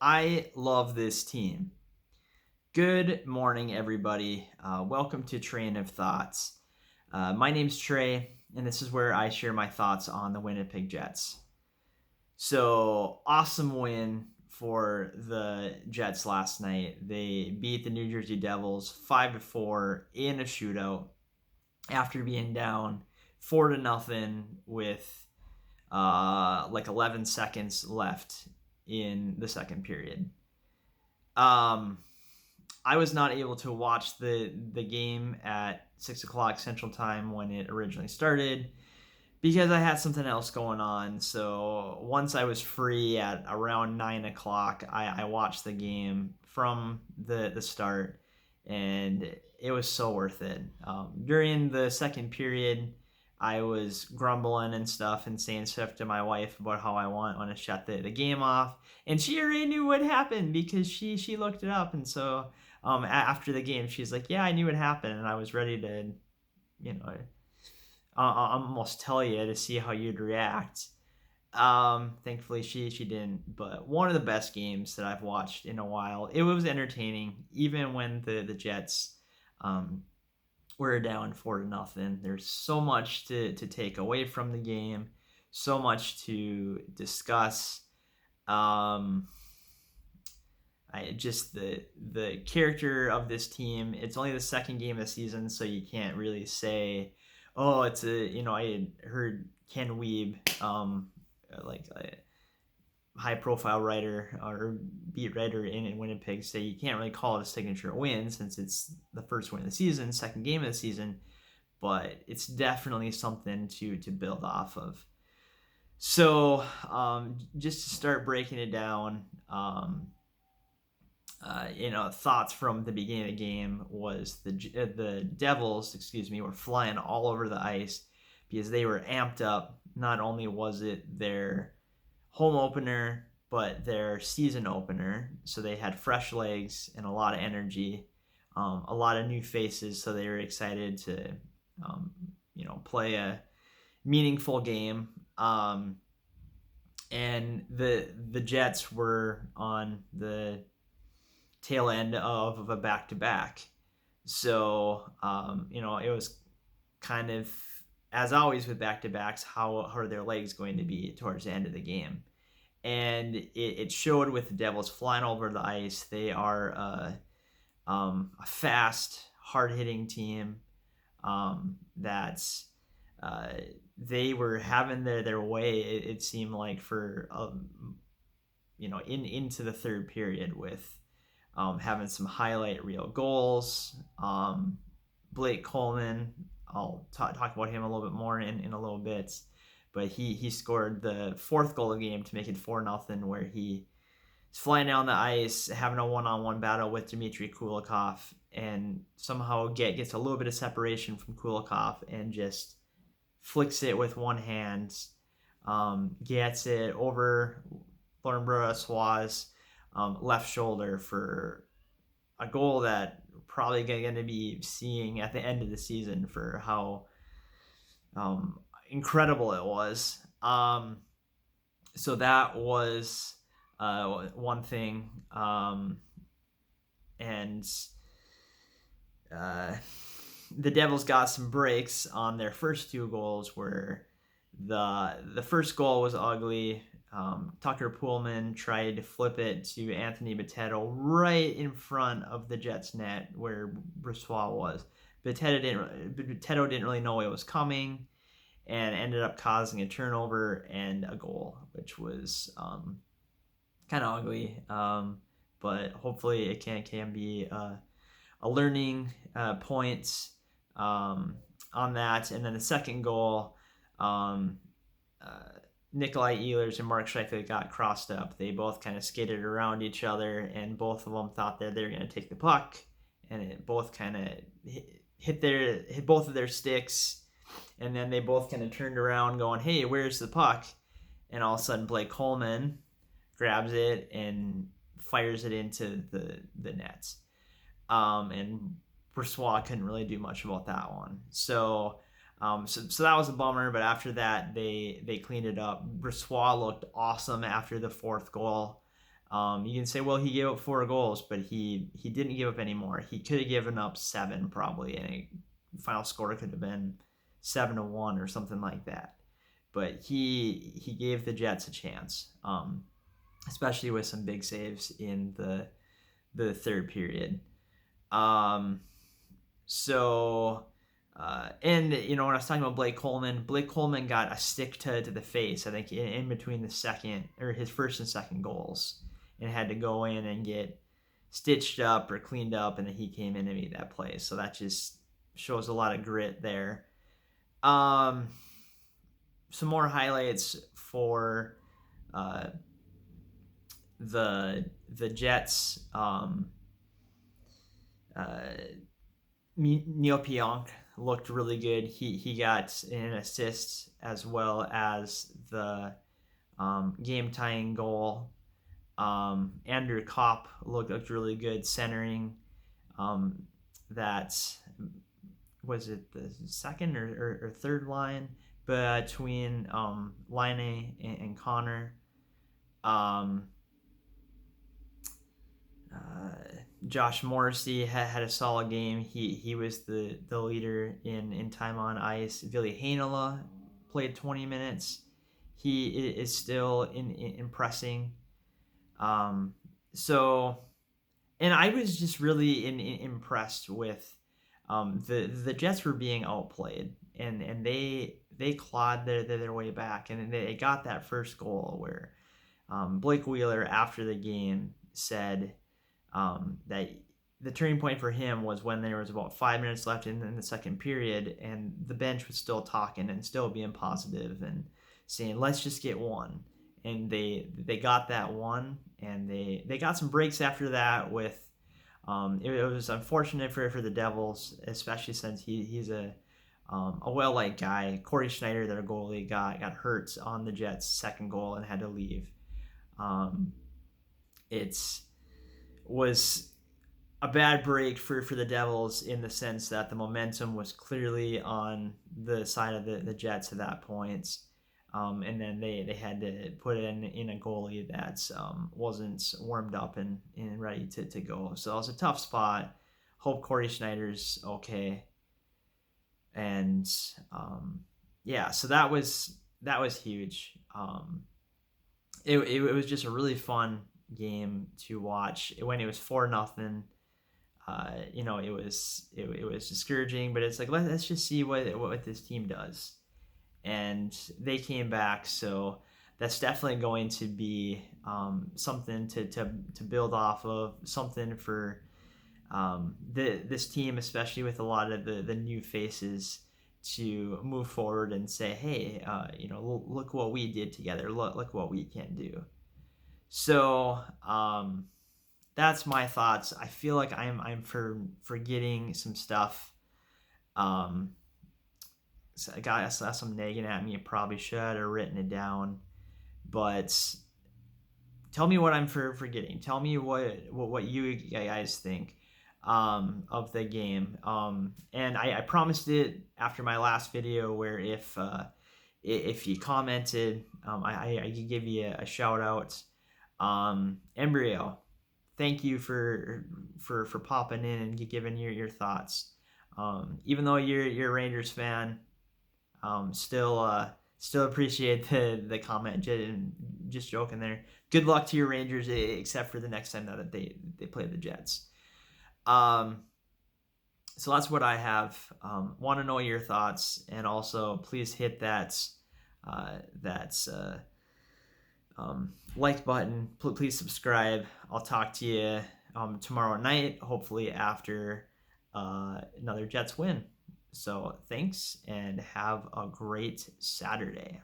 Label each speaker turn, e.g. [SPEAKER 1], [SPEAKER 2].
[SPEAKER 1] I love this team. Good morning, everybody. Welcome to Train of Thoughts. My name's Trey, and this is where I share my thoughts on the Winnipeg Jets. So, awesome win for the Jets last night. They beat the New Jersey Devils 5-4 in a shootout after being down 4-0 with like 11 seconds left in the second period. I was not able to watch the game at 6 o'clock Central Time when it originally started because I had something else going on. So once I was free at around 9 o'clock, I watched the game from the start, and it was so worth it. During the second period, I was grumbling and stuff and saying stuff to my wife about how I want to shut the game off, and she already knew what happened because she looked it up. And so after the game, she's like, "Yeah, I knew what happened," and I was ready to, almost tell you to see how you'd react. Thankfully, she didn't. But one of the best games that I've watched in a while. It was entertaining, even when the Jets were down 4-0. There's so much to take away from the game, so much to discuss. The character of this team. It's only the second game of the season, so you can't really say, "Oh, it's a." I had heard Ken Weeb, like a high-profile writer or beat writer in Winnipeg, say you can't really call it a signature win since it's the first win of the season, second game of the season, but it's definitely something to build off of. So, just to start breaking it down. Thoughts from the beginning of the game was the Devils, were flying all over the ice because they were amped up. Not only was it their home opener, but their season opener, so they had fresh legs and a lot of energy, a lot of new faces, so they were excited to, play a meaningful game. And the Jets were on the tail end of a back-to-back. So, it was kind of, as always with back-to-backs, how are their legs going to be towards the end of the game? And it showed with the Devils flying over the ice. They are a fast, hard-hitting team that's they were having their way, it seemed like, for into the third period with having some highlight reel goals. Blake Coleman, I'll talk about him a little bit more in a little bit, but he scored the fourth goal of the game to make it 4-0, where he's flying down the ice, having a one-on-one battle with Dmitry Kulikov, and somehow gets a little bit of separation from Kulikov and just flicks it with one hand, gets it over Laurent Brossoit's left shoulder for a goal that we're probably going to be seeing at the end of the season for how incredible it was. So that was one thing. And the Devils got some breaks on their first two goals, where the first goal was ugly. Tucker Poolman tried to flip it to Anthony Bitetto right in front of the Jets net where Brossoit was. Bitetto didn't really know it was coming, and ended up causing a turnover and a goal, which was kind of ugly. But hopefully it can be a learning point on that. And then the second goal, Nikolai Ehlers and Mark Scheifele got crossed up. They both kind of skated around each other, and both of them thought that they were going to take the puck, and it both kind of hit both of their sticks, and then they both kind of turned around going, "Hey, where's the puck?" And all of a sudden Blake Coleman grabs it and fires it into the nets. And Brossoit couldn't really do much about that one. So that was a bummer, but after that, they cleaned it up. Brossoit looked awesome after the fourth goal. You can say, well, he gave up 4 goals, but he didn't give up any more. He could have given up 7 probably, and a final score could have been 7-1 or something like that. But he gave the Jets a chance, especially with some big saves in the third period. And when I was talking about Blake Coleman got a stick to the face, I think, in between his first and second goals, and had to go in and get stitched up or cleaned up, and then he came in and made that play. So that just shows a lot of grit there. Some more highlights for the Jets. Neil Pionk looked really good. He got an assist as well as the game-tying goal. Andrew Kopp looked really good centering. That was it the second or third line between Laine and Connor. Josh Morrissey had a solid game. He was the leader in time on ice. Ville Heinola played 20 minutes. He is still impressing. And I was just really impressed with the Jets were being outplayed, and they clawed their way back, and they got that first goal where Blake Wheeler after the game said that the turning point for him was when there was about 5 minutes left in the second period, and the bench was still talking and still being positive and saying, let's just get one. And they got that one, and they got some breaks after that with it was unfortunate for the Devils, especially since he's a well-liked guy. Corey Schneider, their goalie, got hurt on the Jets' second goal and had to leave. It was a bad break for the Devils in the sense that the momentum was clearly on the side of the Jets at that point. And then they had to put in a goalie that wasn't warmed up and ready to go. So it was a tough spot. Hope Corey Schneider's okay. And so that was huge. It was just a really fun game to watch. When it was 4-0, it was discouraging, but it's like let's just see what this team does. And they came back, so that's definitely going to be something to build off of, something for this team, especially with a lot of the new faces, to move forward and say, hey, look what we did together, look what we can do. So that's my thoughts. I feel like I'm forgetting some stuff. So I got some nagging at me. I probably should have written it down, but tell me what I'm forgetting. Tell me what you guys think of the game. And I promised it after my last video, where if you commented, I could give you a shout out. Embryo, thank you for popping in and giving your thoughts. Even though you're a Rangers fan, still appreciate the comment. Just joking there. Good luck to your Rangers, except for the next time that they play the Jets. So that's what I have. Want to know your thoughts, and also please hit that like button. Please subscribe. I'll talk to you tomorrow night, hopefully after another Jets win. So thanks, and have a great Saturday.